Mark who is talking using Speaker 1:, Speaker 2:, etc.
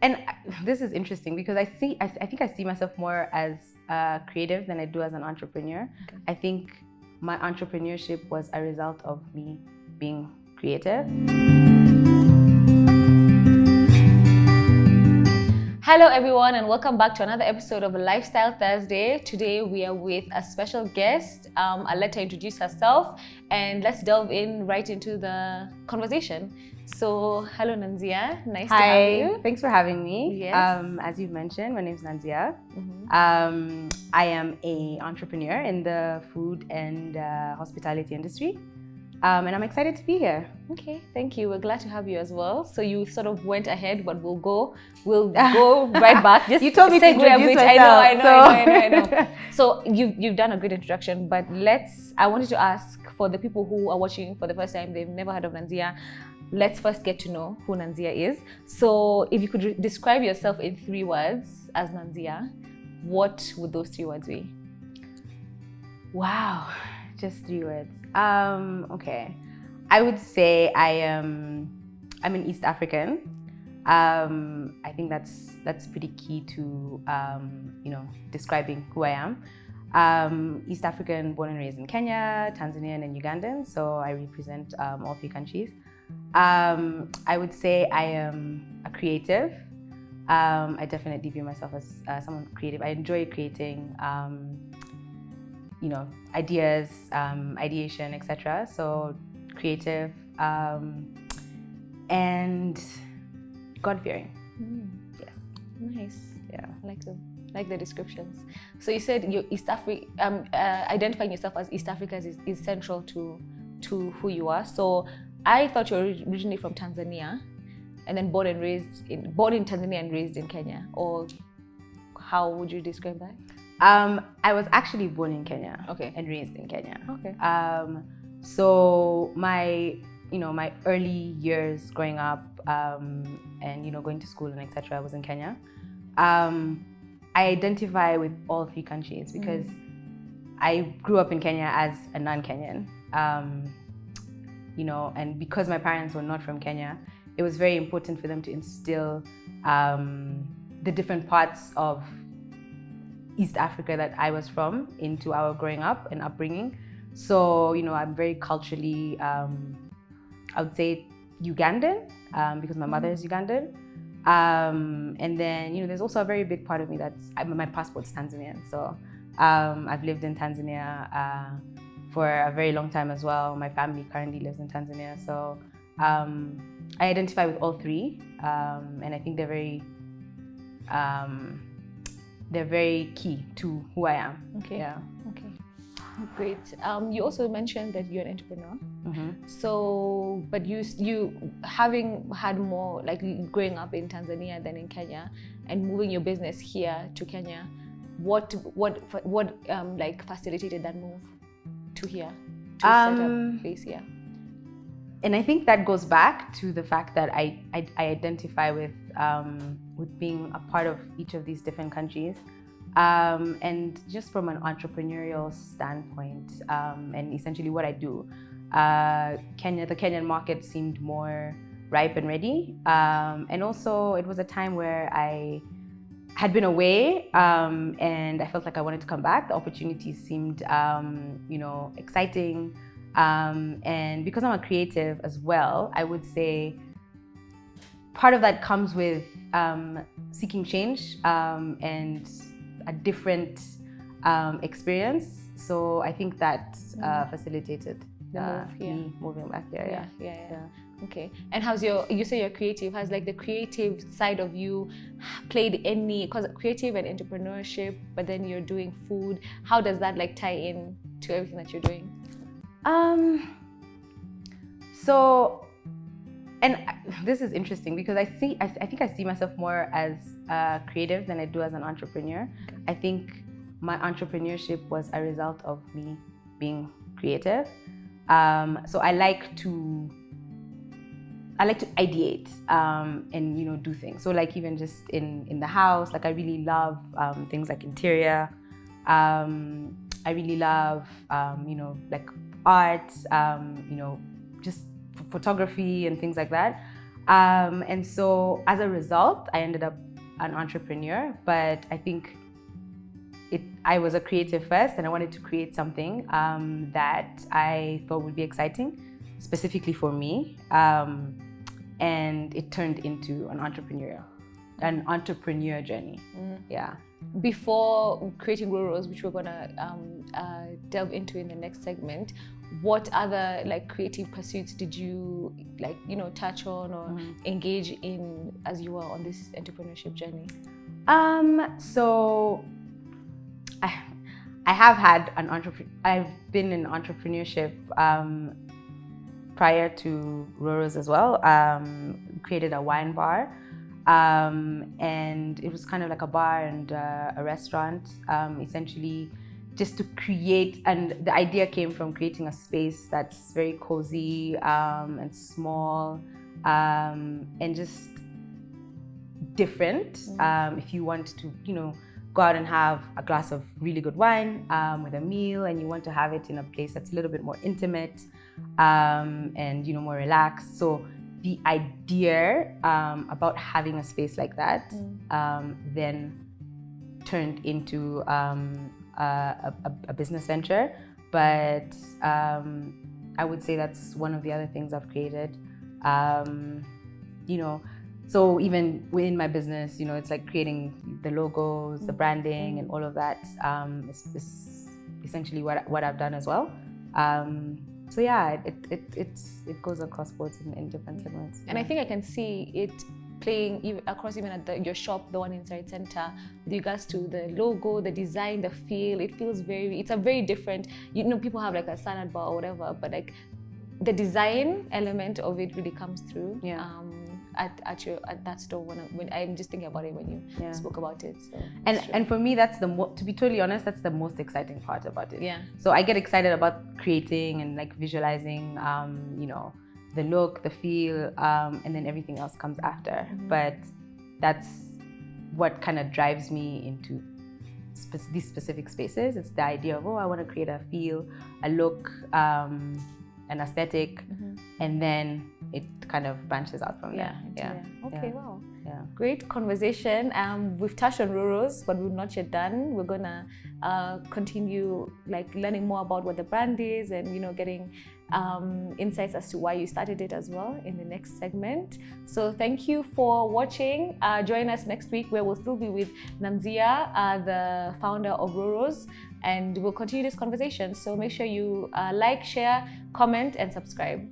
Speaker 1: And this is interesting because I think I see myself more as creative than I do as an entrepreneur.
Speaker 2: Okay.
Speaker 1: I think my entrepreneurship was a result of me being creative.
Speaker 2: Hello everyone, and welcome back to another episode of Lifestyle Thursday. Today we are with a special guest. I'll let her introduce herself and let's delve in right into the conversation. So, hello Nanzia, nice to have you.
Speaker 1: Thanks for having me.
Speaker 2: Yes.
Speaker 1: As you've mentioned, my name is Nanzia.
Speaker 2: Mm-hmm.
Speaker 1: I am an entrepreneur in the food and hospitality industry. And I'm excited to be here.
Speaker 2: Okay, thank you. We're glad to have you as well. So you sort of went ahead, but we'll go right back.
Speaker 1: Just you told me to introduce myself.
Speaker 2: I know. So you've done a great introduction, but I wanted to ask, for the people who are watching for the first time, they've never heard of Nanzia. Let's first get to know who Nanzia is. So if you could describe yourself in 3 words as Nanzia, what would those 3 words be?
Speaker 1: Wow, just 3 words. Okay, I would say I'm an East African. I think that's pretty key to describing who I am. East African, born and raised in Kenya, Tanzanian, and Ugandan. So I represent all 3 countries. I would say I am a creative. I definitely view myself as someone creative. I enjoy creating. Ideas, ideation, etc. So creative and God-fearing. Yes.
Speaker 2: Nice.
Speaker 1: Yeah.
Speaker 2: I like the descriptions. So you said you identifying yourself as East Africa is central to who you are. So I thought you were originally from Tanzania, and then born in Tanzania and raised in Kenya. Or how would you describe that?
Speaker 1: I was actually born in Kenya,
Speaker 2: okay,
Speaker 1: and raised in Kenya.
Speaker 2: Okay.
Speaker 1: So my early years growing up, and going to school and etc. was in Kenya. I identify with all 3 countries because I grew up in Kenya as a non-Kenyan. And because my parents were not from Kenya, it was very important for them to instill the different parts of East Africa that I was from into our growing up and upbringing. So, I'm very culturally, I would say Ugandan, because my mother is Ugandan. And then, there's also a very big part of me my passport's Tanzanian. So I've lived in Tanzania for a very long time as well. My family currently lives in Tanzania. So I identify with all 3. And I think they're very key to who I am.
Speaker 2: Okay.
Speaker 1: Yeah.
Speaker 2: Okay. Great. You also mentioned that you're an entrepreneur.
Speaker 1: Mm-hmm.
Speaker 2: So, but you having had more, like growing up in Tanzania than in Kenya, and moving your business here to Kenya, what facilitated that move to here to set up base here?
Speaker 1: And I think that goes back to the fact that I identify with being a part of each of these different countries. And just from an entrepreneurial standpoint, and essentially what I do, the Kenyan market seemed more ripe and ready. And also it was a time where I had been away, and I felt like I wanted to come back. The opportunities seemed, exciting. And because I'm a creative as well, I would say part of that comes with seeking change and a different experience. So I think that facilitated me moving back here.
Speaker 2: Yeah. Okay. And you say you're creative, has like the creative side of you played any, because creative and entrepreneurship, but then you're doing food, how does that like tie in to everything that you're doing?
Speaker 1: So, and this is interesting because I think I see myself more as creative than I do as an entrepreneur.
Speaker 2: Okay.
Speaker 1: I think my entrepreneurship was a result of me being creative. So I like to ideate and do things. So like even just in the house, like I really love things like interior. I really love like art, just photography and things like that. And so as a result, I ended up an entrepreneur, but I think I was a creative first, and I wanted to create something that I thought would be exciting, specifically for me. And it turned into an entrepreneur journey. Yeah.
Speaker 2: Before creating Rurals, which we're gonna delve into in the next segment, what other like creative pursuits did you touch on or engage in as you were on this entrepreneurship journey?
Speaker 1: So I have had I've been in entrepreneurship prior to Rurals as well. Created a wine bar, and it was kind of like a bar and a restaurant, essentially just to create. And the idea came from creating a space that's very cozy and small, and just different. If you want to, go out and have a glass of really good wine with a meal, and you want to have it in a place that's a little bit more intimate and more relaxed. So the idea about having a space like that then turned into a business venture. But I would say that's one of the other things I've created. So even within my business, it's like creating the logos, the branding, and all of that is essentially what I've done as well. So yeah, it goes across boards in different segments.
Speaker 2: And I think I can see it playing across even at your shop, the one inside center, with regards to the logo, the design, the feel. It feels it's a very different, people have like a salad bar or whatever, but like the design element of it really comes through. At that store when I'm just thinking about it when you spoke about it. So
Speaker 1: and for me, that's to be totally honest, that's the most exciting part about it.
Speaker 2: Yeah.
Speaker 1: So I get excited about creating and like visualizing, the look, the feel, and then everything else comes after. But that's what kind of drives me into these specific spaces. It's the idea of, I want to create a feel, a look, an aesthetic, and then it kind of branches out from there.
Speaker 2: Okay, wow.
Speaker 1: Yeah.
Speaker 2: Great conversation. We've touched on Rurals, but we're not yet done. We're gonna continue like learning more about what the brand is and getting insights as to why you started it as well in the next segment. So thank you for watching. Join us next week where we'll still be with Nanzia, the founder of Rurals, and we'll continue this conversation. So make sure you like, share, comment, and subscribe.